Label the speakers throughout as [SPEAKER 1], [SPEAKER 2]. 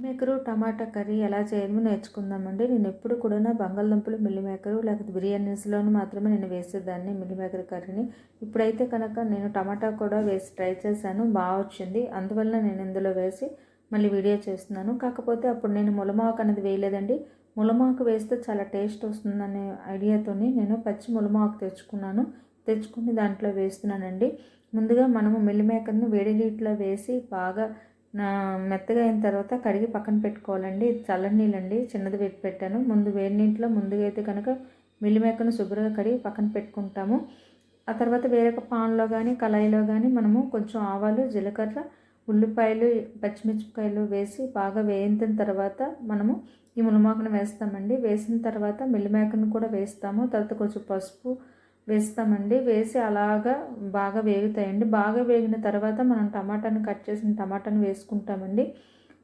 [SPEAKER 1] Maker టమాటా curry ఎలా చేయాలో నేర్చుకుందామండి. నేను ఎప్పుడు కూడా బంగాళదుంపలు మిల్ మేకరు లేకపోతే బిర్యానీస్లోనూ మాత్రమే నేను వేసేదాన్ని మిల్ మేకర్ కర్రీని. ఇప్పుడైతే కనుక నేను టమాటా కూడా వేసి ట్రై చేశాను, బాగా వచ్చింది. అందువల్ల నేను ఇందులో వేసి మళ్ళీ వీడియో చేస్తున్నాను. కాకపోతే అప్పుడు నేను ములమాకు అనేది వేయలేదండి. ములమాకు వేస్తే చాలా టేస్ట్ వస్తుందనే ఐడియాతోని నేను పచ్చి ములమాకు తెచ్చుకుని దాంట్లో వేస్తున్నానండి. ముందుగా మనము మిల్ మేకర్ని వేడి నీటిలో వేసి బాగా మెత్తగా అయిన తర్వాత కడిగి పక్కన పెట్టుకోవాలండి. ఇది చల్లని నీళ్ళండి, చిన్నది పెట్టాను. ముందు వేడి నీటిలో ముందుగా అయితే కనుక మిల్ మేకర్ను శుభ్రంగా కడిగి పక్కన పెట్టుకుంటాము. ఆ తర్వాత వేరొక పాన్లో కానీ కళాయిలో కానీ మనము కొంచెం ఆవాలు, జీలకర్ర, ఉల్లిపాయలు, పచ్చిమిరపకాయలు వేసి బాగా వేయించిన తర్వాత మనము ఈ మునమాకును వేస్తామండి. వేసిన తర్వాత మిల్ మేకర్ను కూడా వేస్తాము. తర్వాత కొంచెం పసుపు వేస్తామండి. వేసి అలాగా బాగా వేగుతాయండి. బాగా వేగిన తర్వాత మనం టమాటాను కట్ చేసిన టమాటాను వేసుకుంటామండి.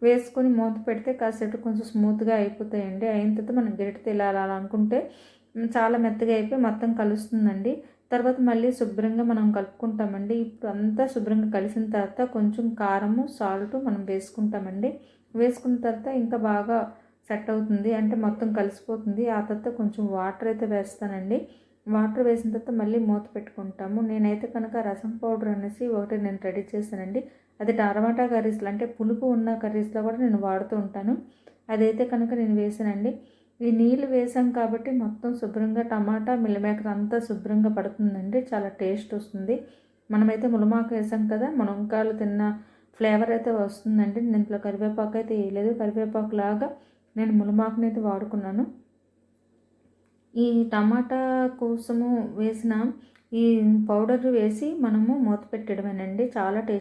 [SPEAKER 1] వేసుకొని మూత పెడితే కాసేపు కొంచెం స్మూత్గా అయిపోతాయండి. అయిన తర్వాత మనం గరిటెతో ఇలా అలా అనుకుంటే చాలా మెత్తగా అయిపోయి మొత్తం కలుస్తుందండి. తర్వాత మళ్ళీ శుభ్రంగా మనం కలుపుకుంటామండి. ఇప్పుడు అంతా శుభ్రంగా కలిసిన తర్వాత కొంచెం కారము, సాల్ట్ మనం వేసుకుంటామండి. వేసుకున్న తర్వాత ఇంకా బాగా సెట్ అవుతుంది, అంటే మొత్తం కలిసిపోతుంది. ఆ తర్వాత కొంచెం వాటర్ అయితే వేస్తానండి. వాటర్ వేసిన తర్వాత మళ్ళీ మూత పెట్టుకుంటాము. నేనైతే కనుక రసం పౌడర్ అనేసి ఒకటి నేను రెడీ చేశానండి. అది టమాటా కర్రీస్లో అంటే పులుపు ఉన్న కర్రీస్లో కూడా నేను వాడుతూ ఉంటాను. అదైతే కనుక నేను వేసానండి. ఈ నీళ్ళు వేసాం కాబట్టి మొత్తం శుభ్రంగా టమాటా మిల్ మేకర్ అంతా శుభ్రంగా పడుతుందండి. చాలా టేస్ట్ వస్తుంది. మనమైతే ములమాకు వేసాం కదా, మునక్కాయలు తిన్న ఫ్లేవర్ అయితే వస్తుందండి. నేను ఇంట్లో కరివేపాకు అయితే వేయలేదు. కరివేపాకు లాగా నేను ములమాకుని అయితే వాడుకున్నాను. ఈ టమాటా కోసము వేసిన ఈ పౌడర్ వేసి మనము మూత పెట్టడమేనండి. చాలా టేస్ట్